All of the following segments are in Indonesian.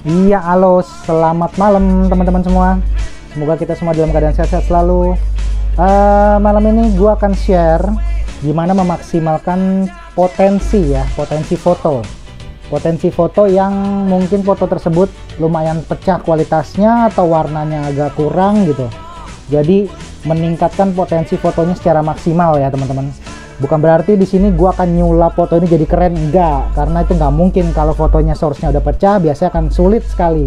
Iya, halo, selamat malam teman-teman semua. Semoga kita semua dalam keadaan sehat-sehat selalu. Malam ini gue akan share gimana memaksimalkan potensi foto yang mungkin foto tersebut lumayan pecah kualitasnya atau warnanya agak kurang gitu. Jadi meningkatkan potensi fotonya secara maksimal ya teman-teman. Bukan berarti di sini gua akan nyulap foto ini jadi keren, enggak, karena itu nggak mungkin. Kalau fotonya source-nya udah pecah biasanya akan sulit sekali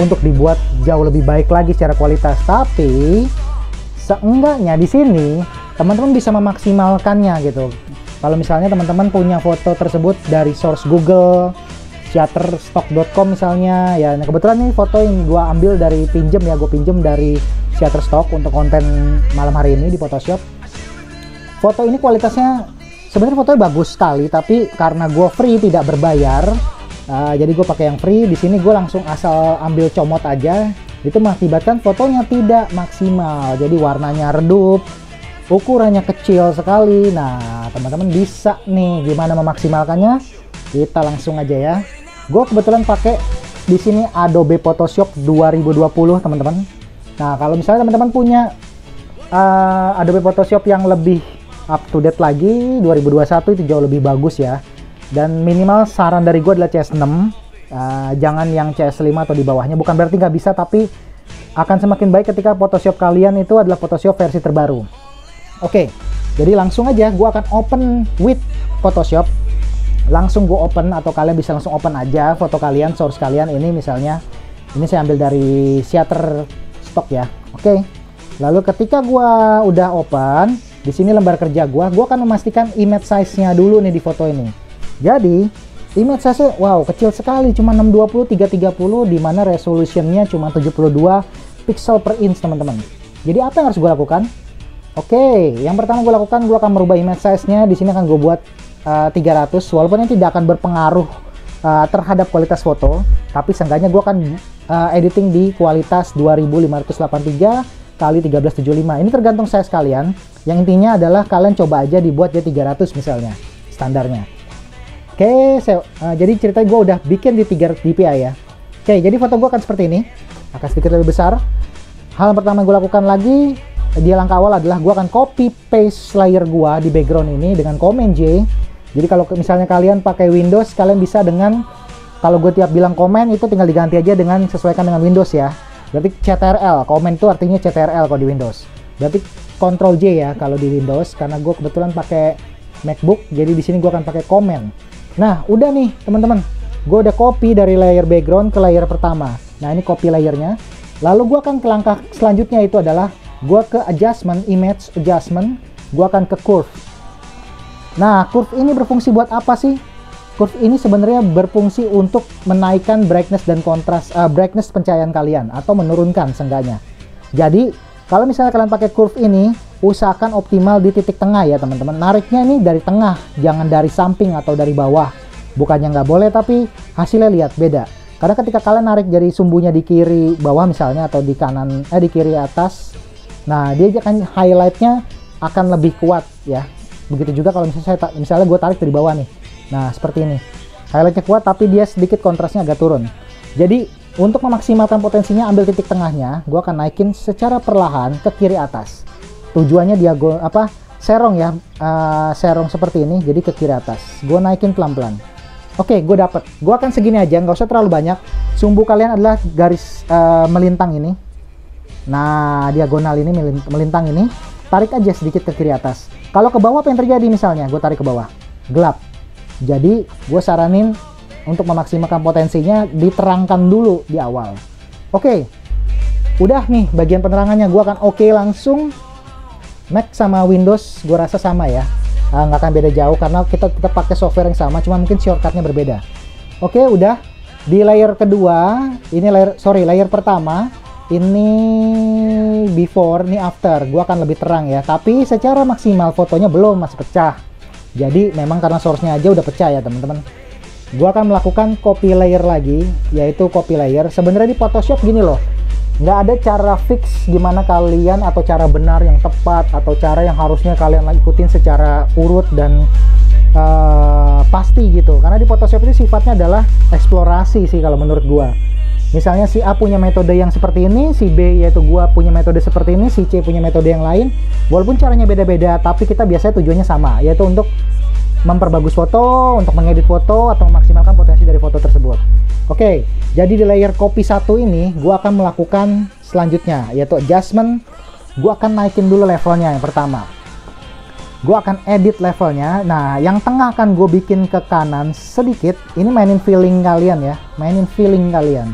untuk dibuat jauh lebih baik lagi secara kualitas. Tapi seenggaknya di sini teman-teman bisa memaksimalkannya gitu. Kalau misalnya teman-teman punya foto tersebut dari source Google, shutterstock.com misalnya ya. Nah, kebetulan nih foto yang gua ambil dari gue pinjem dari Shutterstock untuk konten malam hari ini di Photoshop. Foto ini kualitasnya sebenarnya fotonya bagus sekali, tapi karena gue free tidak berbayar, jadi gue pakai yang free. Di sini gue langsung asal ambil comot aja, itu mengakibatkan fotonya tidak maksimal. Jadi warnanya redup, ukurannya kecil sekali. Nah teman-teman bisa nih gimana memaksimalkannya? Kita langsung aja ya. Gue kebetulan pakai di sini Adobe Photoshop 2020 teman-teman. Nah kalau misalnya teman-teman punya Adobe Photoshop yang lebih up to date lagi 2021 itu jauh lebih bagus ya. Dan minimal saran dari gue adalah CS6, jangan yang CS5 atau di bawahnya. Bukan berarti nggak bisa, tapi akan semakin baik ketika Photoshop kalian itu adalah Photoshop versi terbaru. Oke, jadi langsung aja gue akan open with Photoshop. Langsung gue open, atau kalian bisa langsung open aja foto kalian, source kalian. Ini misalnya ini saya ambil dari Shutterstock ya. Oke, lalu ketika gue udah open, di sini lembar kerja gua akan memastikan image size-nya dulu nih di foto ini. Jadi image size-nya wow kecil sekali, cuma 620 330, di mana resolutionnya cuma 72 pixel per inch teman-teman. Jadi apa yang harus gua lakukan? Oke, yang pertama gua lakukan, gua akan merubah image size-nya. Di sini akan gua buat 300, walaupun ini tidak akan berpengaruh terhadap kualitas foto, tapi seenggaknya gua akan editing di kualitas 2583 kali 1375. Ini tergantung size kalian. Yang intinya adalah kalian coba aja dibuat jadi 300 misalnya standarnya. Oke, jadi ceritanya gue udah bikin di 300 dpi ya. Oke, jadi foto gue akan seperti ini, akan sedikit lebih besar. Hal yang pertama gue lakukan lagi di langkah awal adalah gue akan copy paste layer gue di background ini dengan Command J. Jadi kalau misalnya kalian pakai Windows, kalian bisa dengan, kalau gue tiap bilang komen itu tinggal diganti aja dengan sesuaikan dengan Windows ya. Berarti CTRL, komen itu artinya CTRL kalau di Windows. Berarti Ctrl J ya kalau di Windows, karena gue kebetulan pakai MacBook, jadi di sini gue akan pakai komen. Nah, udah nih teman-teman, gue udah copy dari layer background ke layer pertama. Nah, ini copy layernya. Lalu gue akan ke langkah selanjutnya, itu adalah gue ke adjustment, image adjustment, gue akan ke curve. Nah, curve ini berfungsi buat apa sih? Curve ini sebenarnya berfungsi untuk menaikkan brightness dan kontras, brightness pencahayaan kalian, atau menurunkan seenggaknya. Jadi kalau misalnya kalian pakai curve ini, usahakan optimal di titik tengah ya teman-teman. Nariknya ini dari tengah, jangan dari samping atau dari bawah. Bukannya nggak boleh, tapi hasilnya lihat beda. Karena ketika kalian narik dari sumbunya di kiri bawah misalnya, atau di kanan, di kiri atas, nah dia akan highlightnya akan lebih kuat ya. Begitu juga kalau misalnya gue tarik dari bawah nih. Nah seperti ini, highlightnya kuat tapi dia sedikit kontrasnya agak turun. Jadi untuk memaksimalkan potensinya, ambil titik tengahnya, gue akan naikin secara perlahan ke kiri atas. Tujuannya dia serong ya, serong seperti ini, jadi ke kiri atas. Gue naikin pelan-pelan. Oke, gue dapet. Gue akan segini aja, nggak usah terlalu banyak. Sumbu kalian adalah garis melintang ini. Nah diagonal ini melintang ini, tarik aja sedikit ke kiri atas. Kalau ke bawah apa yang terjadi? Misalnya gue tarik ke bawah, gelap. Jadi gue saranin untuk memaksimalkan potensinya diterangkan dulu di awal. Oke, udah nih bagian penerangannya. Gue akan langsung. Mac sama Windows gue rasa sama ya, nggak akan beda jauh karena kita pakai software yang sama, cuma mungkin shortcutnya berbeda. Oke, udah di layer kedua, ini layer pertama, ini before, ini after. Gue akan lebih terang ya, tapi secara maksimal fotonya belum, masih pecah. Jadi memang karena source-nya aja udah pecah ya teman-teman. Gue akan melakukan copy layer lagi, yaitu copy layer. Sebenarnya di Photoshop gini loh, nggak ada cara fix gimana kalian, atau cara benar yang tepat, atau cara yang harusnya kalian ikutin secara urut dan pasti gitu, karena di Photoshop itu sifatnya adalah eksplorasi sih kalau menurut gua. Misalnya si A punya metode yang seperti ini, si B yaitu gua punya metode seperti ini, si C punya metode yang lain. Walaupun caranya beda-beda, tapi kita biasanya tujuannya sama, yaitu untuk memperbagus foto, untuk mengedit foto, atau memaksimalkan potensi dari foto tersebut. Oke, jadi di layer copy 1 ini, gua akan melakukan selanjutnya, yaitu adjustment. Gua akan naikin dulu levelnya yang pertama. Gua akan edit levelnya. Nah, yang tengah akan gue bikin ke kanan sedikit. Ini mainin feeling kalian ya, mainin feeling kalian.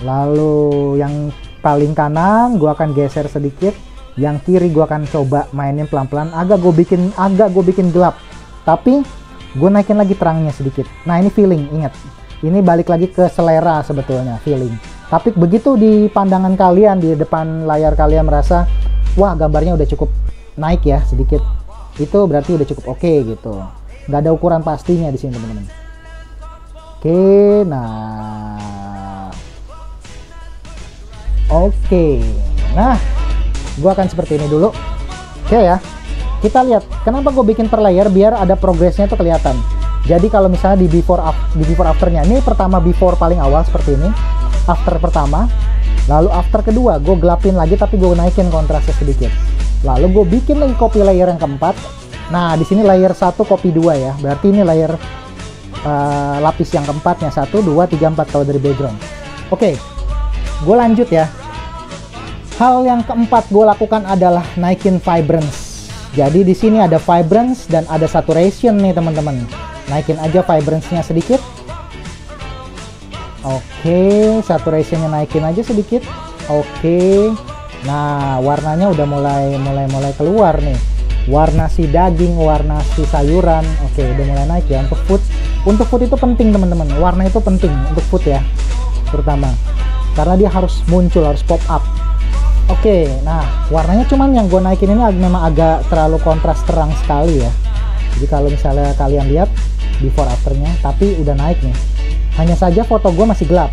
Lalu yang paling kanan gue akan geser sedikit, yang kiri gue akan coba mainin pelan-pelan, agak gue bikin gelap, tapi gue naikin lagi terangnya sedikit. Nah, ini feeling, ingat, ini balik lagi ke selera sebetulnya, feeling. Tapi begitu di pandangan kalian, di depan layar kalian merasa, wah gambarnya udah cukup naik ya sedikit, itu berarti udah cukup oke gitu. Nggak ada ukuran pastinya di sini teman-teman. Oke, nah, gua akan seperti ini dulu. Oke ya, kita lihat kenapa gue bikin per layer, biar ada progresnya tuh kelihatan. Jadi kalau misalnya di before afternya, ini pertama before paling awal seperti ini, after pertama, lalu after kedua gue gelapin lagi tapi gue naikin kontrasnya sedikit, lalu gue bikin lagi copy layer yang keempat. Nah, di sini layer 1 copy 2 ya, berarti ini layer lapis yang keempatnya, 1, 2, 3, 4 kalau dari background. Oke, gue lanjut ya. Hal yang keempat gue lakukan adalah naikin vibrance. Jadi di sini ada vibrance dan ada saturation nih teman-teman. Naikin aja vibrance-nya sedikit. Oke, saturationnya naikin aja sedikit. Oke. Nah, warnanya udah mulai keluar nih. Warna si daging, warna si sayuran. Oke, udah mulai naik ya untuk food. Untuk food itu penting teman-teman. Warna itu penting untuk food ya, terutama karena dia harus muncul, harus pop up. Oke, nah warnanya cuman yang gue naikin ini memang agak terlalu kontras terang sekali ya. Jadi kalau misalnya kalian lihat before afternya, tapi udah naik nih. Hanya saja foto gue masih gelap.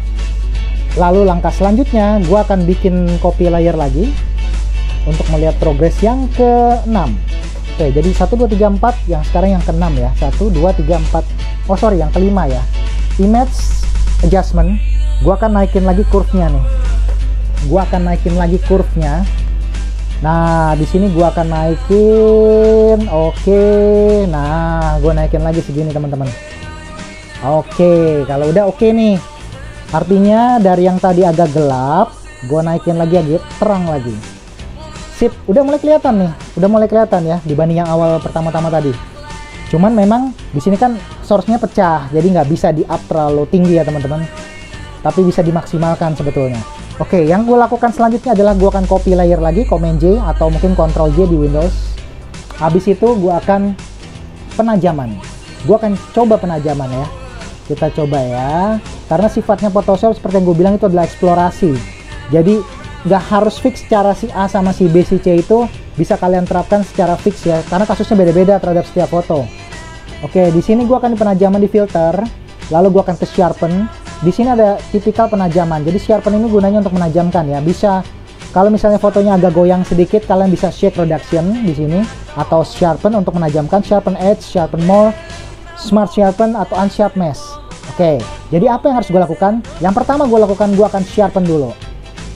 Lalu langkah selanjutnya gue akan bikin copy layer lagi untuk melihat progres yang ke-6. Oke, jadi 1, 2, 3, 4, yang sekarang yang ke-6 ya. 1, 2, 3, 4. Oh sorry, yang ke-5 ya. Image adjustment. Gue akan naikin lagi curve-nya nih. Nah, di sini gua akan naikin. Oke. Nah, gua naikin lagi segini, teman-teman. Oke, kalau udah oke nih. Artinya dari yang tadi agak gelap, gua naikin lagi agak terang lagi. Sip, udah mulai kelihatan nih. Udah mulai kelihatan ya dibanding yang awal pertama-tama tadi. Cuman memang di sini kan source-nya pecah, jadi nggak bisa di-up terlalu tinggi ya, teman-teman. Tapi bisa dimaksimalkan sebetulnya. Oke, yang gue lakukan selanjutnya adalah gue akan copy layer lagi, Command J atau mungkin Ctrl J di Windows. Habis itu gue akan penajaman. Gue akan coba penajaman ya. Kita coba ya. Karena sifatnya Photoshop seperti yang gue bilang itu adalah eksplorasi. Jadi nggak harus fix secara si A sama si B, si C itu bisa kalian terapkan secara fix ya. Karena kasusnya beda-beda terhadap setiap foto. Oke, di sini gue akan penajaman di filter. Lalu gue akan ke sharpen. Di sini ada tipikal penajaman. Jadi sharpen ini gunanya untuk menajamkan ya. Bisa kalau misalnya fotonya agak goyang sedikit, kalian bisa shake reduction di sini atau sharpen untuk menajamkan, sharpen edge, sharpen more, smart sharpen atau unsharp mesh. Oke, jadi apa yang harus gue lakukan? Yang pertama gue lakukan, gue akan sharpen dulu.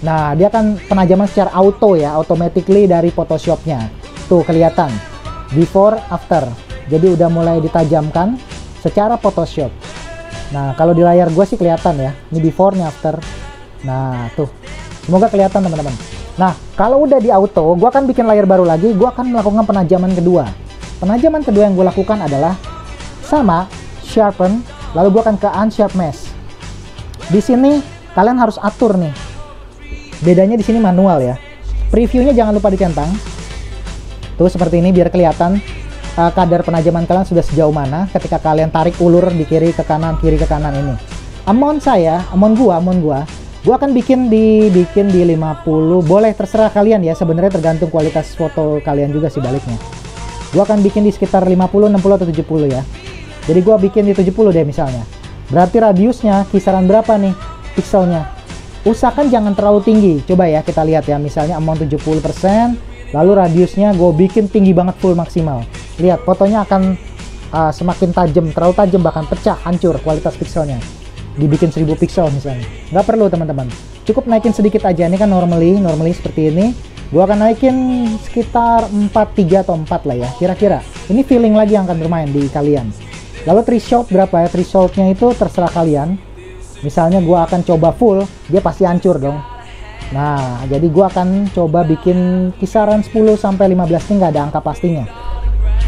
Nah, dia akan penajaman secara auto ya, automatically dari Photoshopnya. Tuh kelihatan before after. Jadi udah mulai ditajamkan secara Photoshop. Nah, kalau di layar gue sih kelihatan ya. Ini before, ini after. Nah, tuh. Semoga kelihatan teman-teman. Nah, kalau udah di auto, gue akan bikin layar baru lagi. Gue akan melakukan penajaman kedua. Penajaman kedua yang gue lakukan adalah sama, sharpen. Lalu gue akan ke unsharp mesh. Di sini kalian harus atur nih. Bedanya di sini manual ya. Previewnya jangan lupa dicentang. Tuh seperti ini biar kelihatan kadar penajaman kalian sudah sejauh mana ketika kalian tarik ulur di kiri ke kanan ini. Amount gua akan bikin di 50, boleh terserah kalian ya, sebenarnya tergantung kualitas foto kalian juga sih baliknya. Gua akan bikin di sekitar 50, 60 atau 70 ya. Jadi gua bikin di 70 deh misalnya. Berarti radiusnya kisaran berapa nih pikselnya? Usahakan jangan terlalu tinggi. Coba ya kita lihat ya, misalnya amount 70%, lalu radiusnya gue bikin tinggi banget full maksimal. Lihat fotonya akan semakin tajam, terlalu tajam, bahkan pecah, hancur kualitas pikselnya, dibikin 1000 piksel misalnya. Nggak perlu teman-teman, cukup naikin sedikit aja. Ini kan normally seperti ini. Gua akan naikin sekitar 3 atau 4 lah ya, kira-kira. Ini feeling lagi yang akan bermain di kalian. Lalu threshold berapa ya? Thresholdnya itu terserah kalian. Misalnya gua akan coba full, dia pasti hancur dong. Nah, jadi gua akan coba bikin kisaran 10 sampai 15, ini nggak ada angka pastinya.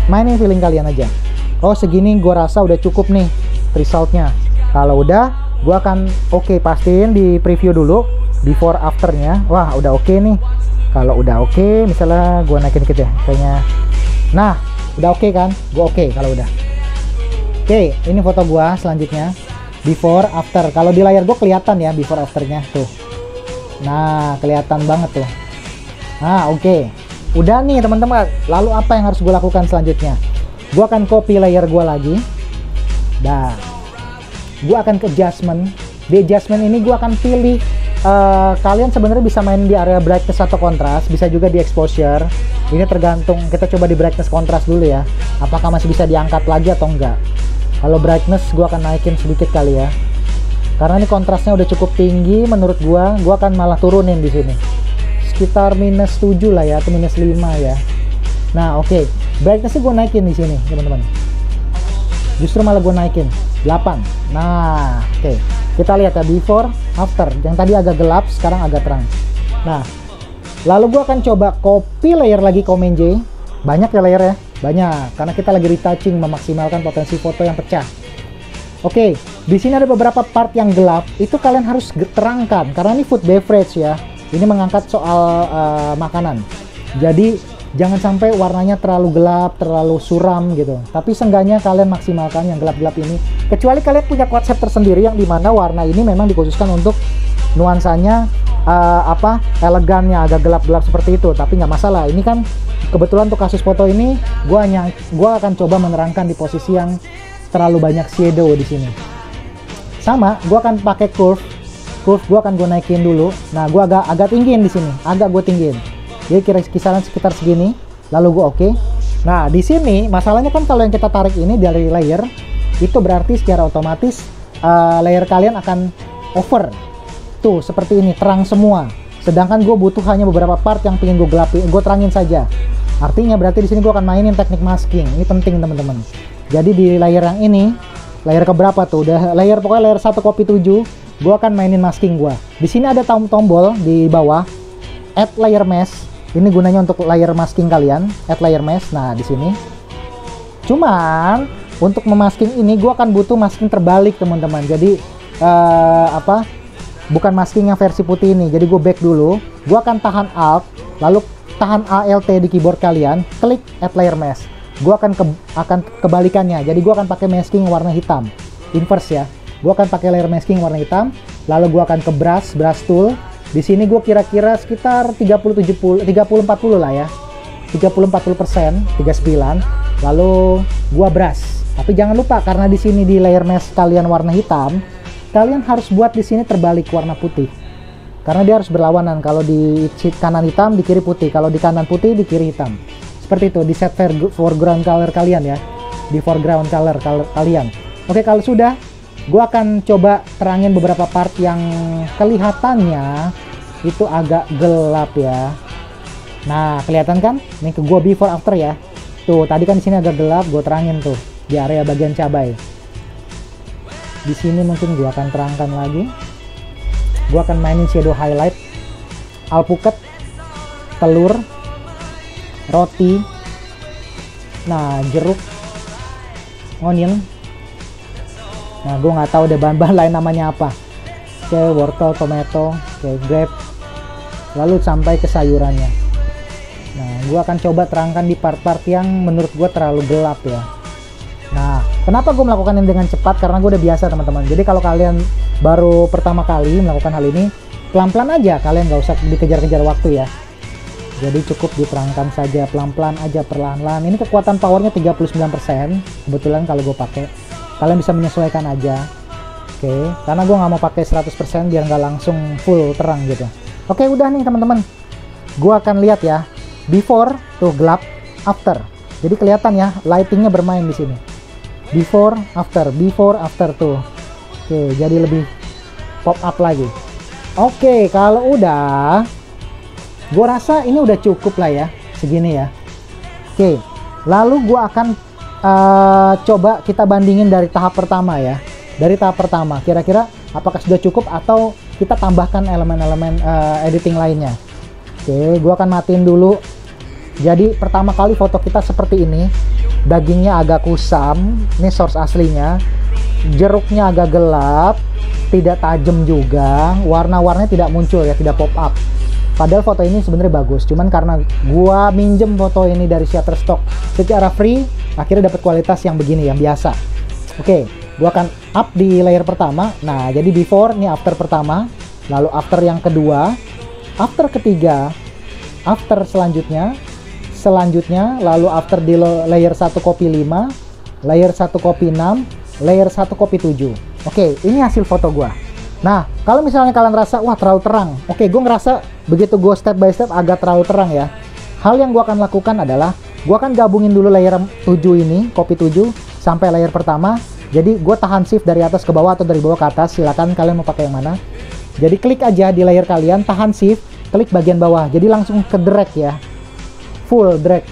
Mainin feeling kalian aja. Oh, segini gua rasa udah cukup nih thresholdnya. Kalau udah, gua akan pastiin di preview dulu before afternya. Wah, udah oke nih. Kalau udah oke, misalnya gua naikin dikit ya, kayaknya. Nah, udah oke kan? Gua oke kalau udah. Oke, ini foto gua selanjutnya. Before after. Kalau di layar gua kelihatan ya before afternya tuh. Nah, kelihatan banget tuh. Nah, oke. Udah nih teman-teman. Lalu apa yang harus gua lakukan selanjutnya? Gua akan copy layer gua lagi. Dan gua akan ke adjustment. Di adjustment ini gua akan pilih, kalian sebenarnya bisa main di area brightness atau kontras, bisa juga di exposure. Ini tergantung, kita coba di brightness kontras dulu ya, apakah masih bisa diangkat lagi atau enggak. Kalau brightness gua akan naikin sedikit kali ya, karena ini kontrasnya udah cukup tinggi menurut gua akan malah turunin di sini sekitar -7 lah ya, atau -5 ya. Nah, oke. Brightnessnya gua naikin di sini teman-teman, justru malah gua naikin 8. Nah, oke. Kita lihat ya before after, yang tadi agak gelap sekarang agak terang. Nah, lalu gua akan coba copy layer lagi, Command J. Banyak ya layer ya, banyak, karena kita lagi retouching, memaksimalkan potensi foto yang pecah. Oke, di sini ada beberapa part yang gelap, itu kalian harus terangkan karena ini food beverage ya. Ini mengangkat soal makanan. Jadi jangan sampai warnanya terlalu gelap, terlalu suram gitu. Tapi seenggaknya kalian maksimalkan yang gelap-gelap ini. Kecuali kalian punya konsep tersendiri yang dimana warna ini memang dikhususkan untuk nuansanya elegannya agak gelap-gelap seperti itu. Tapi nggak masalah. Ini kan kebetulan untuk kasus foto ini, gua akan coba menerangkan di posisi yang terlalu banyak shadow di sini. Sama, gua akan pakai curve gua akan naikin dulu. Nah, gua agak tinggiin di sini, gue tinggiin. Jadi kisaran sekitar segini, lalu gue oke. Nah, di sini masalahnya kan kalau yang kita tarik ini dari layer, itu berarti secara otomatis layer kalian akan over. Tuh, seperti ini, terang semua. Sedangkan gue butuh hanya beberapa part yang pengen gue gelapin, gue terangin saja. Artinya berarti di sini gue akan mainin teknik masking. Ini penting teman-teman. Jadi di layer yang ini, layer keberapa tuh? Udah pokoknya layer 1 copy 7, gue akan mainin masking gue. Di sini ada tombol di bawah, add layer mask. Ini gunanya untuk layer masking kalian, add layer mask. Nah, di sini. Cuman untuk memasking ini gue akan butuh masking terbalik, teman-teman. Jadi bukan masking yang versi putih ini. Jadi gue back dulu. Gue akan tahan Alt, lalu tahan Alt di keyboard kalian, klik add layer mask. Gue akan kebalikannya. Jadi gue akan pakai masking warna hitam, inverse ya. Gue akan pakai layer masking warna hitam, lalu gue akan ke brush tool. Di sini gue kira-kira sekitar 30-40 lah ya. 30-40%, 39. Lalu gue brush. Tapi jangan lupa karena di sini di layer mask kalian warna hitam, kalian harus buat di sini terbalik warna putih. Karena dia harus berlawanan. Kalau di kanan hitam, di kiri putih. Kalau di kanan putih, di kiri hitam. Seperti itu, di set foreground color kalian ya. Di foreground color kalian. Oke, kalau sudah, gue akan coba terangin beberapa part yang kelihatannya itu agak gelap ya. Nah, kelihatan kan? Ini ke gue before after ya. Tuh, tadi kan di sini agak gelap, gue terangin tuh di area bagian cabai. Di sini mungkin gue akan terangkan lagi. Gue akan mainin shadow highlight, alpukat, telur, roti, nah jeruk, onion. Nah, gue nggak tahu deh bahan-bahan lain namanya apa. Oke, wortel, tomato, oke, grape. Lalu sampai ke sayurannya. Nah, gue akan coba terangkan di part-part yang menurut gue terlalu gelap ya. Nah, kenapa gue melakukan ini dengan cepat? Karena gue udah biasa teman-teman. Jadi kalau kalian baru pertama kali melakukan hal ini, pelan-pelan aja. Kalian nggak usah dikejar-kejar waktu ya. Jadi cukup diterangkan saja pelan-pelan aja, perlahan-lahan. Ini kekuatan powernya 39%. Kebetulan kalau gue pakai. Kalian bisa menyesuaikan aja. Oke, karena gue nggak mau pakai 100% biar nggak langsung full terang gitu. Oke, udah nih teman-teman. Gue akan lihat ya. Before tuh gelap, after. Jadi kelihatan ya lightingnya bermain di sini. before after tuh. Oke, jadi lebih pop up lagi. Oke, kalau udah, gue rasa ini udah cukup lah ya, segini ya. Oke, lalu gue akan coba kita bandingin dari tahap pertama ya. Dari tahap pertama, kira-kira apakah sudah cukup atau kita tambahkan elemen-elemen editing lainnya. Oke, gue akan matiin dulu. Jadi pertama kali foto kita seperti ini, dagingnya agak kusam, ini source aslinya. Jeruknya agak gelap, tidak tajam juga, warna-warnanya tidak muncul ya, tidak pop up. Padahal foto ini sebenarnya bagus, cuman karena gua minjem foto ini dari Shutterstock secara free, akhirnya dapat kualitas yang begini, yang biasa. Oke, gua akan up di layer pertama. Nah, jadi before, ini after pertama, lalu after yang kedua, after ketiga, after selanjutnya, lalu after di layer 1 copy 5, layer 1 copy 6, layer 1 copy 7. Oke, ini hasil foto gua. Nah, kalau misalnya kalian rasa wah terlalu terang, oke, gue ngerasa begitu gue step by step agak terlalu terang ya. Hal yang gue akan lakukan adalah gue akan gabungin dulu layer 7 ini, copy 7 sampai layer pertama. Jadi gue tahan shift dari atas ke bawah atau dari bawah ke atas, silakan kalian mau pakai yang mana. Jadi klik aja di layer kalian, tahan shift, klik bagian bawah. Jadi langsung ke drag ya, full drag.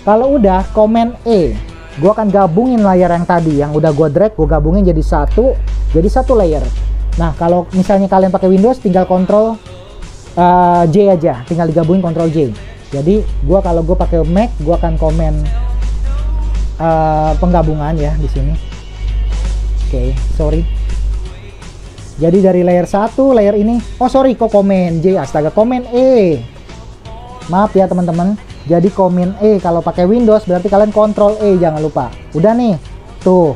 Kalau udah, Command E, gue akan gabungin layer yang tadi yang udah gue drag, gue gabungin jadi satu layer. Nah, kalau misalnya kalian pakai Windows, tinggal Ctrl J aja, tinggal digabungin Ctrl J. Jadi kalau gue pakai Mac, gue akan komen penggabungan ya di sini. Oke, sorry. Jadi dari layer 1, layer ini, oh sorry, kok Command J, astaga, Command E. Maaf ya teman-teman. Jadi Command E kalau pakai Windows berarti kalian Ctrl E, jangan lupa. Udah nih, tuh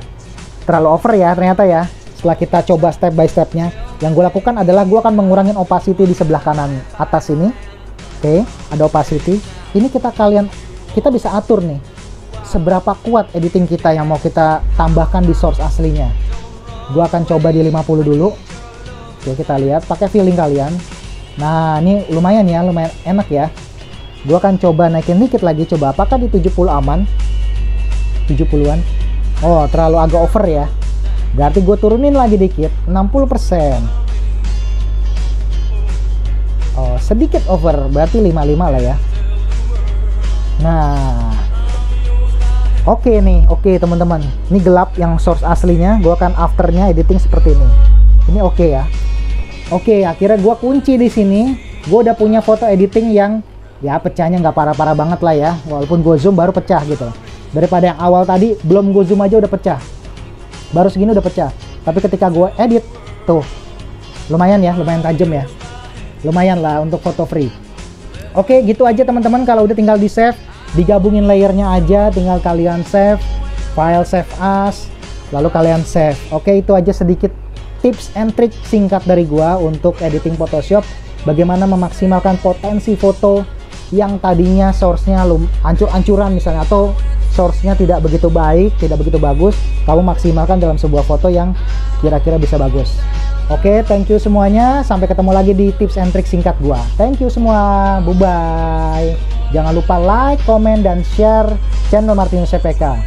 terlalu over ya ternyata ya. Setelah kita coba step by stepnya, yang gue lakukan adalah gue akan mengurangin opacity di sebelah kanan atas ini. Oke, ada opacity. Ini kita bisa atur nih seberapa kuat editing kita yang mau kita tambahkan di source aslinya. Gue akan coba di 50 dulu. Oke, kita lihat pakai feeling kalian. Nah, ini lumayan ya, lumayan enak ya. Gue akan coba naikin dikit lagi, coba apakah di 70 aman. 70-an. Oh, terlalu agak over ya. Berarti gue turunin lagi dikit, 60%. Oh, sedikit over, berarti 55 lah ya. Nah, oke nih, oke teman-teman. Ini gelap yang source aslinya, gue akan afternya editing seperti ini. Ini oke ya. Oke, akhirnya gue kunci di sini. Gue udah punya foto editing yang ya pecahnya nggak parah-parah banget lah ya. Walaupun gue zoom baru pecah gitu. Daripada yang awal tadi, belum gue zoom aja udah pecah. Baru segini udah pecah. Tapi ketika gue edit, tuh lumayan ya, lumayan tajam ya. Lumayan lah untuk foto free. Oke, gitu aja teman-teman. Kalau udah tinggal di save, digabungin layernya aja, tinggal kalian save, file save as, lalu kalian save. Oke, itu aja sedikit tips and trick singkat dari gua untuk editing Photoshop. Bagaimana memaksimalkan potensi foto yang tadinya source-nya ancur-ancuran misalnya, atau source-nya tidak begitu baik, tidak begitu bagus, kamu maksimalkan dalam sebuah foto yang kira-kira bisa bagus. Oke, thank you semuanya. Sampai ketemu lagi di tips and trick singkat gua. Thank you semua. Bye-bye. Jangan lupa like, comment, dan share channel Martinus CPK.